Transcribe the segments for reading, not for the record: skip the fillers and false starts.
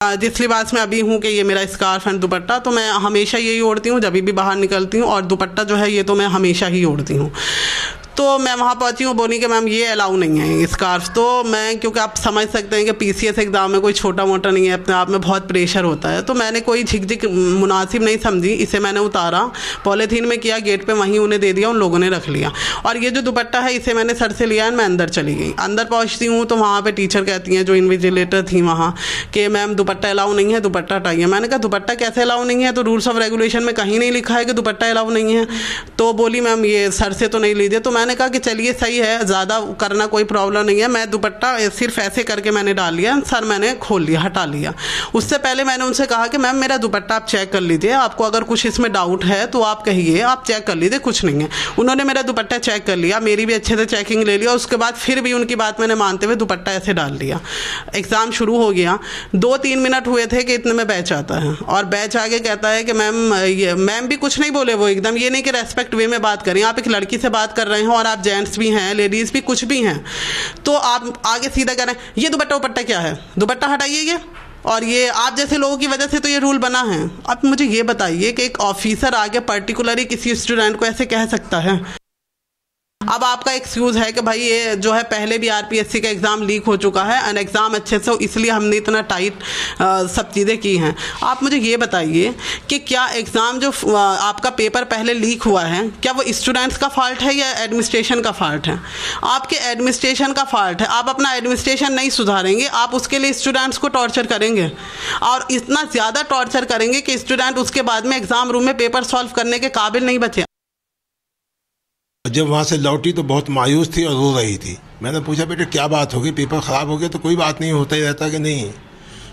जिस लिबास में अभी हूँ कि ये मेरा स्कार्फ एंड दुपट्टा, तो मैं हमेशा यही ओढ़ती हूँ जब भी बाहर निकलती हूँ, और दुपट्टा जो है ये तो मैं हमेशा ही ओढ़ती हूँ। तो मैं वहाँ पहुँची हूँ, बोली कि मैम ये अलाउ नहीं है स्कार्फ। तो मैं, क्योंकि आप समझ सकते हैं कि पीसीएस एग्ज़ाम में कोई छोटा मोटा नहीं है, अपने आप में बहुत प्रेशर होता है, तो मैंने कोई झिकझिक मुनासिब नहीं समझी, इसे मैंने उतारा, पॉलीथीन में किया, गेट पे वहीं उन्हें दे दिया, उन लोगों ने रख लिया। और ये जो दुपट्टा है इसे मैंने सर से लिया है, मैं अंदर चली गई। अंदर पहुँचती हूँ तो वहाँ पर टीचर कहती हैं, जो इन्विजिलेटर थी वहाँ, कि मैम दुपट्टा अलाउ नहीं है, दुपट्टा हटाइए। मैंने कहा दुपट्टा कैसे अलाउ नहीं है, तो रूल्स ऑफ रेगुलेशन में कहीं नहीं लिखा है कि दुपट्टा अलाउ नहीं है। तो बोली मैम ये सर से तो नहीं लीजिए। तो मैंने कहा कि चलिए सही है, ज़्यादा करना कोई प्रॉब्लम नहीं है, मैं दुपट्टा सिर्फ ऐसे करके मैंने डाल लिया, सर मैंने खोल लिया, हटा लिया। उससे पहले मैंने उनसे कहा कि मैम मेरा दुपट्टा आप चेक कर लीजिए, आपको अगर कुछ इसमें डाउट है तो आप कहिए, आप चेक कर लीजिए, कुछ नहीं है। उन्होंने मेरा दुपट्टा चेक कर लिया, मेरी भी अच्छे से चेकिंग ले लिया, उसके बाद फिर भी उनकी बात मैंने मानते हुए दुपट्टा ऐसे डाल दिया। एग्ज़ाम शुरू हो गया, 2-3 मिनट हुए थे कि इतने में बैच आता है, और बैच आगे कहता है कि मैम भी कुछ नहीं बोले, वो एकदम ये नहीं कि रेस्पेक्ट वे में बात करें, आप एक लड़की से बात कर रहे हैं और आप जेंट्स भी हैं, लेडीज़ भी, कुछ भी हैं, तो आप आगे सीधा कह रहे हैं ये दुपट्टा क्या है, दुपट्टा हटाइए ये, और ये आप जैसे लोगों की वजह से तो ये रूल बना है। अब मुझे ये बताइए कि एक ऑफिसर आगे पर्टिकुलरली किसी स्टूडेंट को ऐसे कह सकता है? अब आपका एक्सक्यूज़ है कि भाई ये जो है पहले भी आरपीएससी का एग्ज़ाम लीक हो चुका है, एंड एग्ज़ाम अच्छे से हो इसलिए हमने इतना टाइट सब चीज़ें की हैं। आप मुझे ये बताइए कि क्या एग्ज़ाम जो आपका पेपर पहले लीक हुआ है, क्या वो स्टूडेंट्स का फॉल्ट है या एडमिनिस्ट्रेशन का फॉल्ट है? आपके एडमिनिस्ट्रेशन का फॉल्ट है, आप अपना एडमिनिस्ट्रेशन नहीं सुधारेंगे, आप उसके लिए स्टूडेंट्स को टॉर्चर करेंगे, और इतना ज़्यादा टॉर्चर करेंगे कि स्टूडेंट उसके बाद में एग्ज़ाम रूम में पेपर सॉल्व करने के काबिल नहीं बचे। जब वहाँ से लौटी तो बहुत मायूस थी और रो रही थी। मैंने पूछा बेटे क्या बात होगी, पेपर ख़राब हो गया? तो कोई बात नहीं, होता ही रहता कि नहीं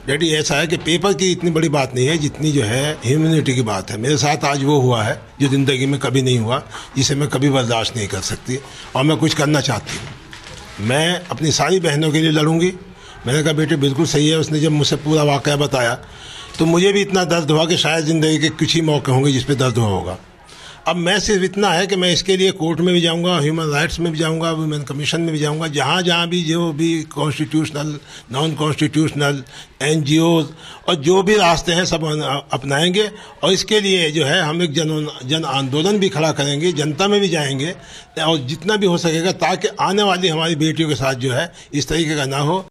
डैडी, ऐसा है कि पेपर की इतनी बड़ी बात नहीं है जितनी जो है ह्यूमैनिटी की बात है। मेरे साथ आज वो हुआ है जो ज़िंदगी में कभी नहीं हुआ, जिसे मैं कभी बर्दाश्त नहीं कर सकती, और मैं कुछ करना चाहती हूँ। मैं अपनी सारी बहनों के लिए लड़ूंगी। मैंने कहा बेटे बिल्कुल सही है। उसने जब मुझसे पूरा वाक़या बताया तो मुझे भी इतना दर्द हुआ कि शायद ज़िंदगी के कुछ ही मौके होंगे जिस पर दर्द हुआ होगा। अब मैं सिर्फ इतना है कि मैं इसके लिए कोर्ट में भी जाऊंगा, ह्यूमन राइट्स में भी जाऊंगा, वुमेन कमीशन में भी जाऊंगा, जहाँ जहाँ भी जो भी कॉन्स्टिट्यूशनल, नॉन कॉन्स्टिट्यूशनल, एनजीओज और जो भी रास्ते हैं सब अपनाएंगे, और इसके लिए जो है हम एक जन आंदोलन भी खड़ा करेंगे, जनता में भी जाएंगे, और जितना भी हो सकेगा ताकि आने वाली हमारी बेटियों के साथ जो है इस तरीके का ना हो।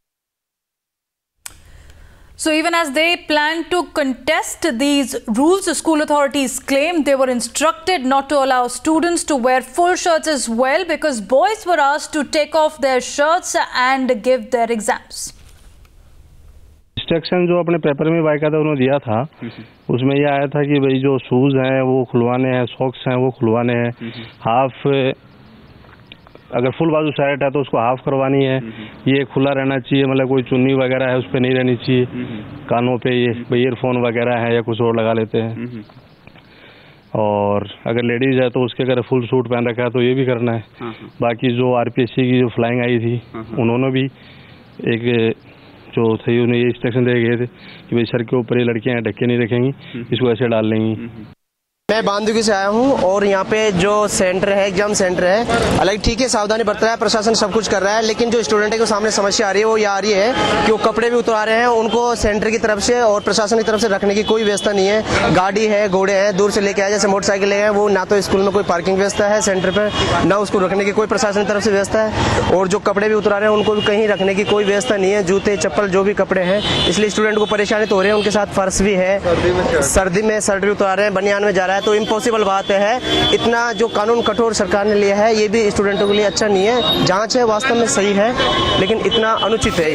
So even as they plan to contest these rules, the school authorities claim they were instructed not to allow students to wear full shirts as well, because boys were asked to take off their shirts and give their exams. Instruction जो अपने paper में बाकायदा उन्होंने दिया था, उसमें यह आया था कि भाई जो शूज़ हैं वो खुलवाने हैं, सॉक्स हैं वो खुलवाने हैं, हाफ अगर फुल बाजू शर्ट है तो उसको हाफ करवानी है, ये खुला रहना चाहिए, मतलब कोई चुन्नी वगैरह है उस पर नहीं रहनी चाहिए, कानों पे ये ईयरफोन वगैरह है या कुछ और लगा लेते हैं, और अगर लेडीज़ है तो उसके अगर फुल सूट पहन रखा है तो ये भी करना है। बाकी जो आरपीएससी की जो फ्लाइंग आई थी उन्होंने भी एक जो थे उन्हें ये इंस्ट्रक्शन दे गए थे कि भाई सर के ऊपर ये लड़कियाँ ढक्के नहीं रखेंगी, इसको ऐसे डाल लेंगी। मैं बांदुकी से आया हूँ, और यहाँ पे जो सेंटर है, एग्जाम सेंटर है, हालांकि ठीक है सावधानी बरत रहा है, प्रशासन सब कुछ कर रहा है, लेकिन जो स्टूडेंट के सामने समस्या आ रही है वो ये आ रही है कि वो कपड़े भी उतार रहे हैं, उनको सेंटर की तरफ से और प्रशासन की तरफ से रखने की कोई व्यवस्था नहीं है। गाड़ी है, घोड़े हैं, दूर से लेके आए, जैसे मोटरसाइकिल ले गए, वो ना तो स्कूल में कोई पार्किंग व्यवस्था है सेंटर पर, ना उसको रखने की कोई प्रशासन की तरफ से व्यवस्था है, और जो कपड़े भी उतार रहे हैं उनको भी कहीं रखने की कोई व्यवस्था नहीं है, जूते चप्पल जो भी कपड़े हैं, इसलिए स्टूडेंट को परेशानी तो हो रही है। उनके साथ फर्श भी है, सर्दी में शर्ट भी उतार रहे हैं, बनियान में जा रहा है, तो इम्पॉसिबल बात है। इतना जो कानून कठोर सरकार ने लिया है ये भी स्टूडेंटों के लिए अच्छा नहीं है। जांच है वास्तव में सही है, लेकिन इतना अनुचित है।